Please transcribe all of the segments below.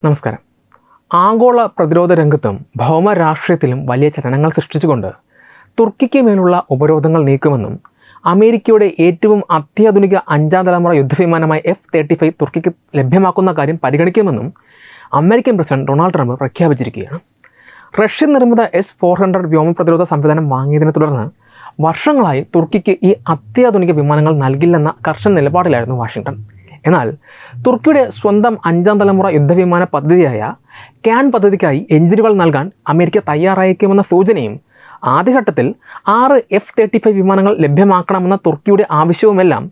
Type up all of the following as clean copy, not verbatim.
നമസ്കാരം. ആഗോള പ്രതിരോധ രംഗത്തും ഭൗമരാഷ്ട്രീയത്തിലും വലിയ ചലനങ്ങൾ സൃഷ്ടിച്ചുകൊണ്ട് തുർക്കിക്ക് മേലുള്ള ഉപരോധങ്ങൾ നീക്കുമെന്നും അമേരിക്കയുടെ ഏറ്റവും അത്യാധുനിക 5ാം തലമുറ യുദ്ധവിമാനമായ F-35 തുർക്കിക്ക് ലഭ്യമാക്കുന്ന കാര്യം പരിഗണിക്കുമെന്നും അമേരിക്കൻ പ്രസിഡന്റ് ഡൊണാൾഡ് ട്രംപ് പ്രഖ്യാപിച്ചിരിക്കുകയാണ്. റഷ്യൻ നിർമ്മിത S-400 വ്യോമ പ്രതിരോധ സംവിധാനം വാങ്ങിയതിനെ തുടർന്ന് വർഷങ്ങളായി തുർക്കിക്ക് ഈ അത്യാധുനിക വിമാനങ്ങൾ നൽകില്ലെന്ന കർശന നിലപാടിലായിരുന്നു വാഷിംഗ്ടൺ. എന്നാൽ തുർക്കിയുടെ സ്വന്തം 5ാം തലമുറ യുദ്ധവിമാന പദ്ധതിയായ ക്യാൻ പദ്ധതിക്കായി എഞ്ചിനുകൾ നൽകാൻ അമേരിക്ക തയ്യാറായേക്കുമെന്ന സൂചനയും ആദ്യഘട്ടത്തിൽ 6 F-35 വിമാനങ്ങൾ ലഭ്യമാക്കണമെന്ന തുർക്കിയുടെ ആവശ്യവുമെല്ലാം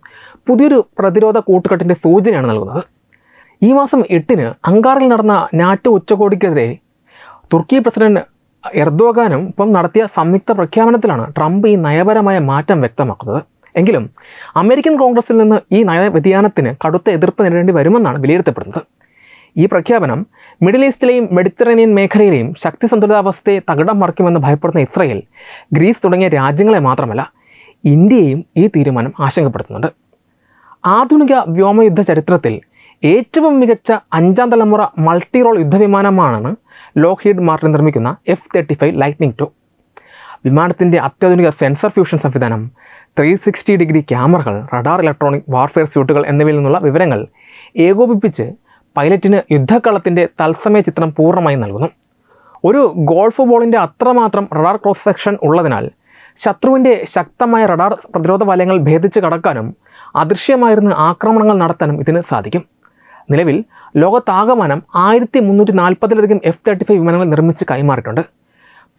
പുതിയൊരു പ്രതിരോധ കൂട്ടുകെട്ടിൻ്റെ സൂചനയാണ് നൽകുന്നത്. ഈ മാസം 8-ന് അങ്കാറയിൽ നടന്ന നാറ്റോ ഉച്ചകോടിക്കെതിരെ തുർക്കി പ്രസിഡന്റ് എർദോഗാനും ഇപ്പം നടത്തിയ സംയുക്ത പ്രഖ്യാപനത്തിലാണ് ട്രംപ് ഈ നയപരമായ മാറ്റം വ്യക്തമാക്കുന്നത്. എങ്കിലും അമേരിക്കൻ കോൺഗ്രസിൽ നിന്ന് ഈ നയ വ്യതിയാനത്തിന് കടുത്ത എതിർപ്പ് നേരിടേണ്ടി വരുമെന്നാണ് വിലയിരുത്തപ്പെടുന്നത്. ഈ പ്രഖ്യാപനം മിഡിൽ ഈസ്റ്റിലെയും മെഡിറ്ററേനിയൻ മേഖലയിലെയും ശക്തി സന്തുലിതാവസ്ഥയെ തകിടം മറിക്കുമെന്ന് ഭയപ്പെടുന്ന ഇസ്രയേൽ, ഗ്രീസ് തുടങ്ങിയ രാജ്യങ്ങളെ മാത്രമല്ല ഇന്ത്യയെയും ഈ തീരുമാനം ആശങ്കപ്പെടുത്തുന്നുണ്ട്. ആധുനിക വ്യോമയുദ്ധ ചരിത്രത്തിൽ ഏറ്റവും മികച്ച 5ാം തലമുറ മൾട്ടി റോൾ യുദ്ധവിമാനമാണ് ലോക്ഹീഡ് മാർട്ടിൻ നിർമ്മിക്കുന്ന F-35 ലൈറ്റ്നിംഗ് II. വിമാനത്തിൻ്റെ അത്യാധുനിക സെൻസർ ഫ്യൂഷൻ സംവിധാനം, 360 ഡിഗ്രി ക്യാമറകൾ, റഡാർ, ഇലക്ട്രോണിക് വാർഫെയർ സ്യൂട്ടുകൾ എന്നിവയിൽ നിന്നുള്ള വിവരങ്ങൾ ഏകോപിപ്പിച്ച് പൈലറ്റിന് യുദ്ധക്കളത്തിൻ്റെ തത്സമയ ചിത്രം പൂർണ്ണമായി നൽകുന്നു. ഒരു ഗോൾഫ് ബോളിൻ്റെ അത്രമാത്രം റഡാർ ക്രോസ് സെക്ഷൻ ഉള്ളതിനാൽ ശത്രുവിൻ്റെ ശക്തമായ റഡാർ പ്രതിരോധ വലയങ്ങൾ ഭേദിച്ച് കടക്കാനും അദൃശ്യമായിരുന്ന് ആക്രമണങ്ങൾ നടത്താനും ഇതിന് സാധിക്കും. നിലവിൽ ലോകത്താകമാനം 1340-ലധികം F-35 വിമാനങ്ങൾ നിർമ്മിച്ച് കൈമാറിയിട്ടുണ്ട്.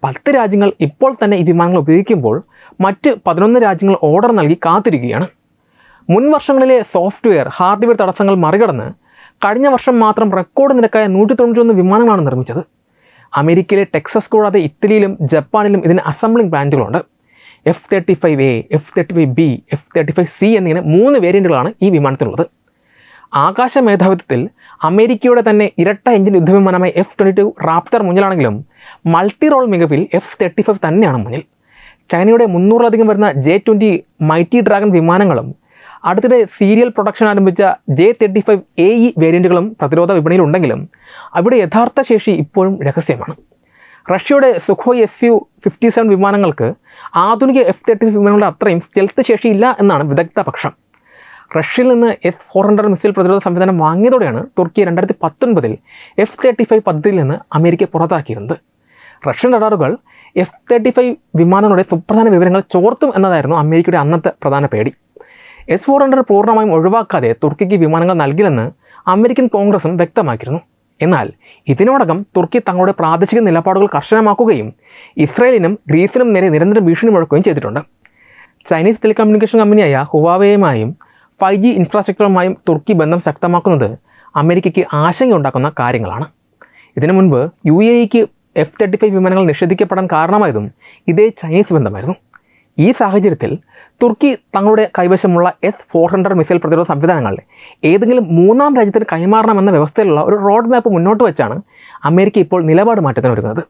10 രാജ്യങ്ങൾ ഇപ്പോൾ തന്നെ ഈ വിമാനങ്ങൾ ഉപയോഗിക്കുമ്പോൾ മറ്റ് 11 രാജ്യങ്ങൾ ഓർഡർ നൽകി കാത്തിരിക്കുകയാണ്. മുൻ വർഷങ്ങളിലെ സോഫ്റ്റ്വെയർ, ഹാർഡ്വെയർ തടസ്സങ്ങൾ മറികടന്ന് കഴിഞ്ഞ വർഷം മാത്രം റെക്കോർഡ് നിരക്കായ 191 വിമാനങ്ങളാണ് നിർമ്മിച്ചത്. അമേരിക്കയിലെ ടെക്സസ് കൂടാതെ ഇറ്റലിയിലും ജപ്പാനിലും ഇതിന് അസംബ്ലിംഗ് പ്ലാന്റുകളുണ്ട്. F-35A, F-35B, F-35C എന്നിങ്ങനെ 3 വേരിയൻറ്റുകളാണ് ഈ വിമാനത്തിലുള്ളത്. ആകാശ മേധാവിത്വത്തിൽ അമേരിക്കയുടെ തന്നെ ഇരട്ട എഞ്ചിൻ യുദ്ധവിമാനമായ F-22 റാപ്റ്റർ മുന്നിലാണെങ്കിലും മൾട്ടി റോൾ മികവിൽ F-35 തന്നെയാണ് മുന്നിൽ. ചൈനയുടെ 300-ലധികം വരുന്ന J-20 മൈറ്റി ഡ്രാഗൺ വിമാനങ്ങളും അടുത്തിടെ സീരിയൽ പ്രൊഡക്ഷൻ ആരംഭിച്ച J-35AE വേരിയൻറ്റുകളും പ്രതിരോധ വിപണിയിലുണ്ടെങ്കിലും അവിടെ യഥാർത്ഥ ശേഷി ഇപ്പോഴും രഹസ്യമാണ്. റഷ്യയുടെ സുഖോയ് Su-57 വിമാനങ്ങൾക്ക് ആധുനിക F-35 വിമാനങ്ങളുടെ അത്രയും സ്റ്റെൽത്ത് ശേഷിയില്ല എന്നാണ് വിദഗ്ധ പക്ഷം. റഷ്യയിൽ നിന്ന് S-400 മിസൈൽ പ്രതിരോധ സംവിധാനം വാങ്ങിയതോടെയാണ് തുർക്കി 2019-ൽ F-35 പദ്ധതിയിൽ നിന്ന് അമേരിക്ക പുറത്താക്കിയിരുന്നത്. റഷ്യൻ റഡാറുകൾ F-35 വിമാനങ്ങളുടെ സുപ്രധാന വിവരങ്ങൾ ചോർത്തും എന്നതായിരുന്നു അമേരിക്കയുടെ അന്നത്തെ പ്രധാന പേടി. S-400 പൂർണ്ണമായും ഒഴിവാക്കാതെ തുർക്കിക്ക് വിമാനങ്ങൾ നൽകില്ലെന്ന് അമേരിക്കൻ കോൺഗ്രസും വ്യക്തമാക്കിയിരുന്നു. എന്നാൽ ഇതിനോടകം തുർക്കി തങ്ങളുടെ പ്രാദേശിക നിലപാടുകൾ കർശനമാക്കുകയും ഇസ്രായേലിനും ഗ്രീസിനും നേരെ നിരന്തരം ഭീഷണി മുഴക്കുകയും ചെയ്തിട്ടുണ്ട്. ചൈനീസ് ടെലികമ്മ്യൂണിക്കേഷൻ കമ്പനിയായ ഹുവാവേയുമായും 5G ഇൻഫ്രാസ്ട്രക്ചറുമായും തുർക്കി ബന്ധം ശക്തമാക്കുന്നത് അമേരിക്കയ്ക്ക് ആശങ്കയുണ്ടാക്കുന്ന കാര്യങ്ങളാണ്. ഇതിനു മുൻപ് UAEക്ക് F-35 വിമാനങ്ങൾ നിഷേധിക്കപ്പെടാൻ കാരണമായതും ഇതേ ചൈനീസ് ബന്ധമായിരുന്നു. ഈ സാഹചര്യത്തിൽ തുർക്കി തങ്ങളുടെ കൈവശമുള്ള S-400 മിസൈൽ പ്രതിരോധ സംവിധാനങ്ങൾ ഏതെങ്കിലും 3ാം രാജ്യത്തിന് കൈമാറണമെന്ന വ്യവസ്ഥയിലുള്ള ഒരു റോഡ് മാപ്പ് മുന്നോട്ട് വെച്ചാണ് അമേരിക്ക ഇപ്പോൾ നിലപാട് മാറ്റത്തിന് ഒരുങ്ങുന്നത്.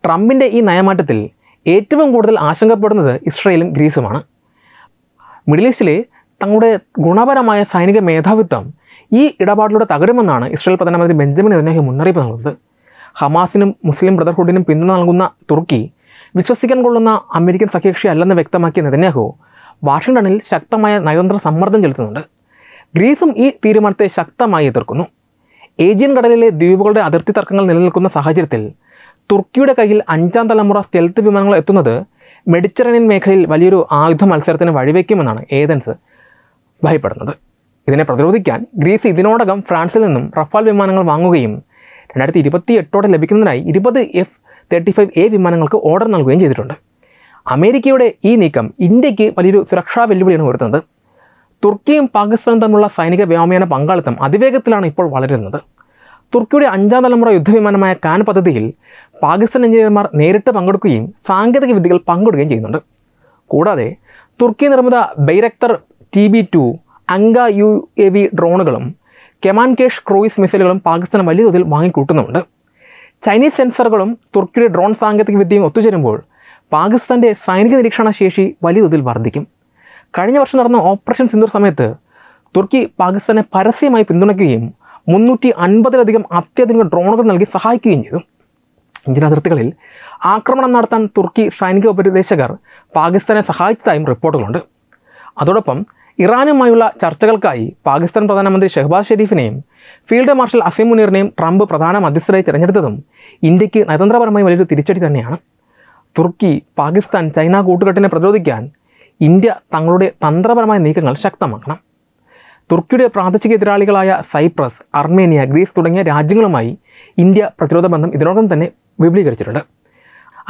ട്രംപിൻ്റെ ഈ നയമാറ്റത്തിൽ ഏറ്റവും കൂടുതൽ ആശങ്കപ്പെടുന്നത് ഇസ്രായേലും ഗ്രീസുമാണ്. മിഡിൽ ഈസ്റ്റിലെ തങ്ങളുടെ ഗുണപരമായ സൈനിക മേധാവിത്വം ഈ ഇടപാടിലൂടെ തകരുമെന്നാണ് ഇസ്രായേൽ പ്രധാനമന്ത്രി ബെഞ്ചമിൻ നെതന്യാഹു മുന്നറിയിപ്പ് നൽകുന്നത്. ഹമാസിനും മുസ്ലിം ബ്രദർഹുഡിനും പിന്തുണ നൽകുന്ന തുർക്കി വിശ്വസിക്കാൻ കൊള്ളുന്ന അമേരിക്കൻ സഖ്യകക്ഷി അല്ലെന്ന് വ്യക്തമാക്കിയ നെതന്യാഹു വാഷിംഗ്ടണിൽ ശക്തമായ നയതന്ത്ര സമ്മർദ്ദം ചെലുത്തുന്നുണ്ട്. ഗ്രീസും ഈ തീരുമാനത്തെ ശക്തമായി എതിർക്കുന്നു. ഏജിയൻ കടലിലെ ദ്വീപുകളുടെ അതിർത്തി തർക്കങ്ങൾ നിലനിൽക്കുന്ന സാഹചര്യത്തിൽ തുർക്കിയുടെ കയ്യിൽ 5ാം തലമുറ സ്റ്റെൽത്ത് വിമാനങ്ങൾ എത്തുന്നത് മെഡിറ്ററേനിയൻ മേഖലയിൽ വലിയൊരു ആയുധ മത്സരത്തിന് വഴിവെക്കുമെന്നാണ് ഏതൻസ് ഭയപ്പെടുന്നത്. ഇതിനെ പ്രതിരോധിക്കാൻ ഗ്രീസ് ഇതിനോടകം ഫ്രാൻസിൽ നിന്നും റഫാൽ വിമാനങ്ങൾ വാങ്ങുകയും 2028 ലഭിക്കുന്നതിനായി 20 F-35A വിമാനങ്ങൾക്ക് ഓർഡർ നൽകുകയും ചെയ്തിട്ടുണ്ട്. അമേരിക്കയുടെ ഈ നീക്കം ഇന്ത്യക്ക് വലിയൊരു സുരക്ഷാ വെല്ലുവിളിയാണ് ഉയർത്തുന്നത്. തുർക്കിയും പാകിസ്ഥാനും തമ്മിലുള്ള സൈനിക വ്യോമയാന പങ്കാളിത്തം അതിവേഗത്തിലാണ് ഇപ്പോൾ വളരുന്നത്. തുർക്കിയുടെ 5ാം തലമുറ യുദ്ധവിമാനമായ കാൻ പദ്ധതിയിൽ പാകിസ്ഥാൻ എഞ്ചിനീയർമാർ നേരിട്ട് പങ്കെടുക്കുകയും സാങ്കേതിക വിദ്യകൾ പങ്കിടുകയും ചെയ്യുന്നുണ്ട്. കൂടാതെ തുർക്കി നിർമ്മിത ബൈരക്തർ TB2 അങ്ക UAV ഡ്രോണുകളും കെമാൻ കേഷ് ക്രൂയിസ് മിസൈലുകളും പാകിസ്ഥാൻ വലിയ തോതിൽ വാങ്ങിക്കൂട്ടുന്നുണ്ട്. ചൈനീസ് സെൻസറുകളും തുർക്കിയുടെ ഡ്രോൺ സാങ്കേതിക വിദ്യയും ഒത്തുചേരുമ്പോൾ പാകിസ്ഥാൻ്റെ സൈനിക നിരീക്ഷണ ശേഷി വലിയ തോതിൽ വർദ്ധിക്കും. കഴിഞ്ഞ വർഷം നടന്ന ഓപ്പറേഷൻ സിന്ദൂർ സമയത്ത് തുർക്കി പാകിസ്ഥാനെ പരസ്യമായി പിന്തുണയ്ക്കുകയും 350-ലധികം അത്യാധുനിക ഡ്രോണുകൾ നൽകി സഹായിക്കുകയും ചെയ്തു. ഇന്ത്യൻ അതിർത്തികളിൽ ആക്രമണം നടത്താൻ തുർക്കി സൈനിക ഉപദേശകർ പാകിസ്ഥാനെ സഹായിച്ചതായും റിപ്പോർട്ടുകളുണ്ട്. അതോടൊപ്പം ഇറാനുമായുള്ള ചർച്ചകൾക്കായി പാകിസ്ഥാൻ പ്രധാനമന്ത്രി ഷെഹ്ബാസ് ഷെരീഫിനെയും ഫീൽഡ് മാർഷൽ അസീം മുനീറിനെയും ട്രംപ് പ്രധാന മധ്യസ്ഥരായി തിരഞ്ഞെടുത്തതും ഇന്ത്യക്ക് നയതന്ത്രപരമായി വലിയൊരു തിരിച്ചടി തന്നെയാണ്. തുർക്കി, പാകിസ്ഥാൻ, ചൈന കൂട്ടുകെട്ടിനെ പ്രതിരോധിക്കാൻ ഇന്ത്യ തങ്ങളുടെ തന്ത്രപരമായ നീക്കങ്ങൾ ശക്തമാക്കണം. തുർക്കിയുടെ പ്രാദേശിക എതിരാളികളായ സൈപ്രസ്, അർമേനിയ, ഗ്രീസ് തുടങ്ങിയ രാജ്യങ്ങളുമായി ഇന്ത്യ പ്രതിരോധ ബന്ധം ഇതിനോടകം തന്നെ വിപുലീകരിച്ചിട്ടുണ്ട്.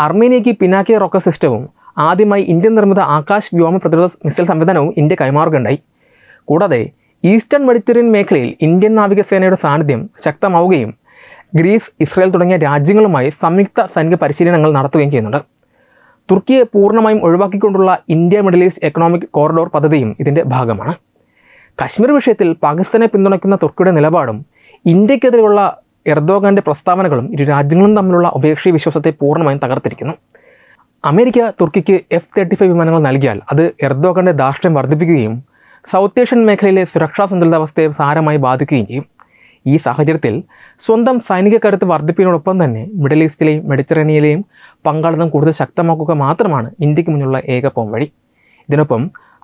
അർമേനിയയ്ക്ക് പിനാക്കി റോക്കറ്റ് സിസ്റ്റവും ആദ്യമായി ഇന്ത്യൻ നിർമ്മിത ആകാശ് വ്യോമ പ്രതിരോധ മിസൈൽ സംവിധാനവും ഇന്ത്യ കൈമാറുകയുണ്ടായി. കൂടാതെ ഈസ്റ്റേൺ മെഡിറ്ററേനിയൻ മേഖലയിൽ ഇന്ത്യൻ നാവികസേനയുടെ സാന്നിധ്യം ശക്തമാവുകയും ഗ്രീസ്, ഇസ്രായേൽ തുടങ്ങിയ രാജ്യങ്ങളുമായി സംയുക്ത സൈനിക പരിശീലനങ്ങൾ നടത്തുകയും ചെയ്യുന്നുണ്ട്. തുർക്കിയെ പൂർണ്ണമായും ഒഴിവാക്കിക്കൊണ്ടുള്ള India Middle East economic corridor പദ്ധതിയും ഇതിൻ്റെ ഭാഗമാണ്. കശ്മീർ വിഷയത്തിൽ പാകിസ്ഥാനെ പിന്തുണയ്ക്കുന്ന തുർക്കിയുടെ നിലപാടും ഇന്ത്യക്കെതിരെയുള്ള എർദോഗാൻ്റെ പ്രസ്താവനകളും ഇരു രാജ്യങ്ങളും തമ്മിലുള്ള ഉഭയകക്ഷി വിശ്വാസത്തെ പൂർണ്ണമായും തകർത്തിരിക്കുന്നു. അമേരിക്ക തുർക്കിക്ക് F-35 വിമാനങ്ങൾ നൽകിയാൽ അത് എർദോഗാൻ്റെ ധാർഷ്ട്യം വർദ്ധിപ്പിക്കുകയും സൗത്ത് ഏഷ്യൻ മേഖലയിലെ സുരക്ഷാ സന്തുലിതാവസ്ഥയെ സാരമായി ബാധിക്കുകയും ചെയ്യും. ഈ സാഹചര്യത്തിൽ സ്വന്തം സൈനിക കരുത്ത് വർദ്ധിപ്പിക്കുന്നതോടൊപ്പം തന്നെ മിഡിൽ ഈസ്റ്റിലെയും മെഡിറ്ററേനിയയിലെയും പങ്കാളിത്തം കൂടുതൽ ശക്തമാക്കുക മാത്രമാണ് ഇന്ത്യക്ക് മുന്നിലുള്ള ഏക പോംവഴി. ഇതിനൊപ്പം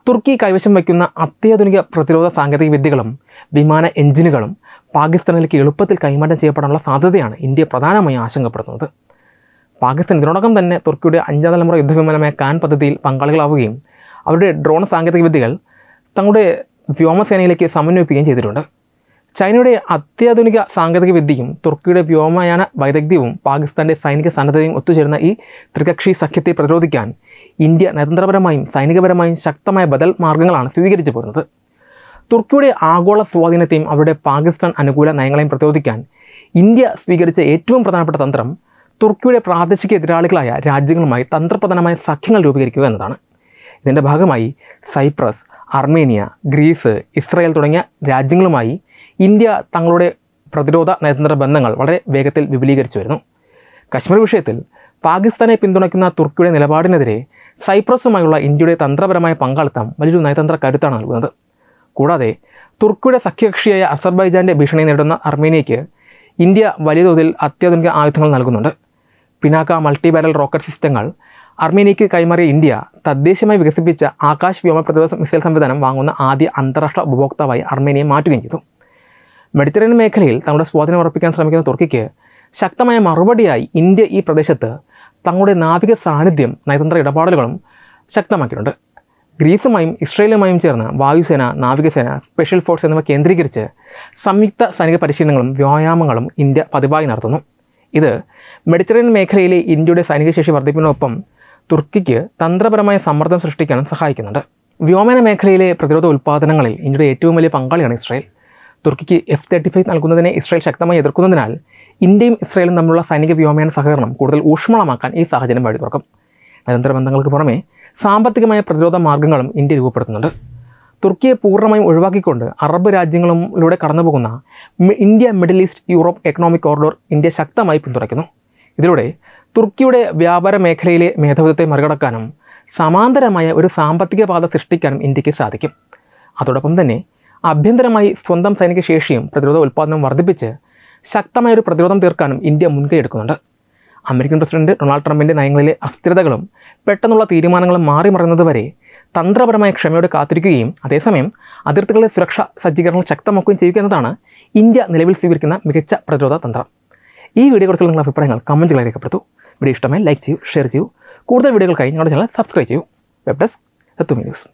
തുർക്കി കൈവശം വയ്ക്കുന്ന അത്യാധുനിക പ്രതിരോധ സാങ്കേതിക വിദ്യകളും വിമാന എഞ്ചിനുകളും പാകിസ്ഥാനിലേക്ക് എളുപ്പത്തിൽ കൈമാറ്റം ചെയ്യപ്പെടാനുള്ള സാധ്യതയാണ് ഇന്ത്യ പ്രധാനമായും ആശങ്കപ്പെടുന്നത്. പാകിസ്ഥാൻ ഇതിനോടകം തന്നെ തുർക്കിയുടെ 5ാം തലമുറ യുദ്ധവിമാനമായ കാൻ പദ്ധതിയിൽ പങ്കാളികളാവുകയും അവരുടെ ഡ്രോൺ സാങ്കേതിക വിദ്യകൾ തങ്ങളുടെ വ്യോമസേനയിലേക്ക് സമന്വയിപ്പിക്കുകയും ചെയ്തിട്ടുണ്ട്. ചൈനയുടെ അത്യാധുനിക സാങ്കേതിക വിദ്യയും തുർക്കിയുടെ വ്യോമയാന വൈദഗ്ധ്യവും പാകിസ്ഥാൻ്റെ സൈനിക സന്നദ്ധതയും ഒത്തുചേരുന്ന ഈ ത്രികക്ഷി സഖ്യത്തെ പ്രതിരോധിക്കാൻ ഇന്ത്യ നയതന്ത്രപരമായും സൈനികപരമായും ശക്തമായ ബദൽ മാർഗ്ഗങ്ങളാണ് സ്വീകരിച്ചു പോരുന്നത്. തുർക്കിയുടെ ആഗോള സ്വാധീനത്തെയും അവരുടെ പാകിസ്ഥാൻ അനുകൂല നയങ്ങളെയും പ്രതിരോധിക്കാൻ ഇന്ത്യ സ്വീകരിച്ച ഏറ്റവും പ്രധാനപ്പെട്ട തന്ത്രം തുർക്കിയുടെ പ്രാദേശിക എതിരാളികളായ രാജ്യങ്ങളുമായി തന്ത്രപ്രധാനമായ സഖ്യങ്ങൾ രൂപീകരിക്കുക എന്നതാണ്. ഇതിൻ്റെ ഭാഗമായി സൈപ്രസ്, അർമേനിയ, ഗ്രീസ്, ഇസ്രായേൽ തുടങ്ങിയ രാജ്യങ്ങളുമായി ഇന്ത്യ തങ്ങളുടെ പ്രതിരോധ നയതന്ത്ര ബന്ധങ്ങൾ വളരെ വേഗത്തിൽ വിപുലീകരിച്ചു വരുന്നു. കശ്മീർ വിഷയത്തിൽ പാകിസ്ഥാനെ പിന്തുണയ്ക്കുന്ന തുർക്കിയുടെ നിലപാടിനെതിരെ സൈപ്രസുമായുള്ള ഇന്ത്യയുടെ തന്ത്രപരമായ പങ്കാളിത്തം വലിയൊരു നയതന്ത്ര കരുത്താണ് നൽകുന്നത്. കൂടാതെ തുർക്കിയുടെ സഖ്യകക്ഷിയായ അസർബൈജാൻ്റെ ഭീഷണി നേരിടുന്ന അർമേനിയയ്ക്ക് ഇന്ത്യ വലിയ തോതിൽ അത്യാധുനിക ആയുധങ്ങൾ നൽകുന്നുണ്ട്. പിനാക്ക മൾട്ടി ബാരൽ റോക്കറ്റ് സിസ്റ്റങ്ങൾ അർമേനിയയ്ക്ക് കൈമാറിയ ഇന്ത്യ തദ്ദേശീയമായി വികസിപ്പിച്ച ആകാശ് വ്യോമ പ്രതിരോധ മിസൈൽ സംവിധാനം വാങ്ങുന്ന ആദ്യ അന്താരാഷ്ട്ര ഉപഭോക്താവായി അർമേനിയയെ മാറ്റുകയും ചെയ്തു. മെഡിറ്ററേനിയൻ മേഖലയിൽ തങ്ങളുടെ സ്വാധീനം ഉറപ്പിക്കാൻ ശ്രമിക്കുന്ന തുർക്കിക്ക് ശക്തമായ മറുപടിയായി ഇന്ത്യ ഈ പ്രദേശത്ത് തങ്ങളുടെ നാവിക സാന്നിധ്യം, നയതന്ത്ര ഇടപാടുകളും ശക്തമാക്കിയിട്ടുണ്ട്. ഗ്രീസുമായും ഇസ്രായേലുമായും ചേർന്ന് വായുസേന, നാവികസേന, സ്പെഷ്യൽ ഫോഴ്സ് എന്നിവ കേന്ദ്രീകരിച്ച് സംയുക്ത സൈനിക പരിശീലനങ്ങളും വ്യായാമങ്ങളും ഇന്ത്യ പതിവായി നടത്തുന്നു. ഇത് മെഡിറ്ററേനിയൻ മേഖലയിലെ ഇന്ത്യയുടെ സൈനിക ശേഷി വർദ്ധിപ്പിക്കുന്നതിനൊപ്പം തുർക്കിക്ക് തന്ത്രപരമായ സമ്മർദ്ദം സൃഷ്ടിക്കാനും സഹായിക്കുന്നുണ്ട്. വ്യോമയാന മേഖലയിലെ പ്രതിരോധ ഉൽപ്പാദനങ്ങളിൽ ഇന്ത്യയുടെ ഏറ്റവും വലിയ പങ്കാളിയാണ് ഇസ്രായേൽ. തുർക്കിക്ക് F-35 നൽകുന്നതിനെ ഇസ്രായേൽ ശക്തമായി എതിർക്കുന്നതിനാൽ ഇന്ത്യയും ഇസ്രായേലും തമ്മിലുള്ള സൈനിക വ്യോമയാന സഹകരണം കൂടുതൽ ഊഷ്മളമാക്കാൻ ഈ സാഹചര്യം വഴി തുറക്കും. നയതന്ത്ര ബന്ധങ്ങൾക്ക് പുറമെ സാമ്പത്തികമായ പ്രതിരോധ മാർഗ്ഗങ്ങളും ഇന്ത്യ രൂപപ്പെടുത്തുന്നുണ്ട്. തുർക്കിയെ പൂർണ്ണമായും ഒഴിവാക്കിക്കൊണ്ട് അറബ് രാജ്യങ്ങളിലൂടെ കടന്നുപോകുന്ന India Middle east Europe economic corridor India ശക്തമായി പിന്തുണയ്ക്കുന്നു. ഇതിലൂടെ തുർക്കിയുടെ വ്യാപാര മേഖലയിലെ മേധാവിത്വത്തെ മറികടക്കാനും സമാന്തരമായ ഒരു സാമ്പത്തിക പാത സൃഷ്ടിക്കാനും ഇന്ത്യക്ക് സാധിക്കും. അതോടൊപ്പം തന്നെ ആഭ്യന്തരമായി സ്വന്തം സൈനിക ശേഷിയും പ്രതിരോധ ഉൽപ്പാദനവും വർദ്ധിപ്പിച്ച് ശക്തമായൊരു പ്രതിരോധം തീർക്കാനും ഇന്ത്യ മുൻകൈ എടുക്കുന്നുണ്ട്. അമേരിക്കൻ പ്രസിഡന്റ് ഡൊണാൾഡ് ട്രംപിൻ്റെ നയങ്ങളിലെ അസ്ഥിരതകളും പെട്ടെന്നുള്ള തീരുമാനങ്ങളും മാറി മറിയുന്നതുവരെ തന്ത്രപരമായ ക്ഷമയോടെ കാത്തിരിക്കുകയും അതേസമയം അതിർത്തികളിലെ സുരക്ഷാ സജ്ജീകരണങ്ങൾ ശക്തമാക്കുകയും ചെയ്യുക എന്നതാണ് ഇന്ത്യ നിലവിൽ സ്വീകരിക്കുന്ന മികച്ച പ്രതിരോധ തന്ത്രം. ഈ വീഡിയോയെക്കുറിച്ചുള്ള നിങ്ങളുടെ അഭിപ്രായങ്ങൾ കമൻറ്റുകളായി രേഖപ്പെടുത്തൂ. വീഡിയോ ഇഷ്ടമായി ലൈക്ക് ചെയ്യൂ, ഷെയർ ചെയ്യൂ. കൂടുതൽ വീഡിയോകൾക്കായി ഞങ്ങളുടെ ചാനൽ സബ്സ്ക്രൈബ് ചെയ്യൂ. വെബ് ഡെസ്ക് തത്തുമി ന്യൂസ്.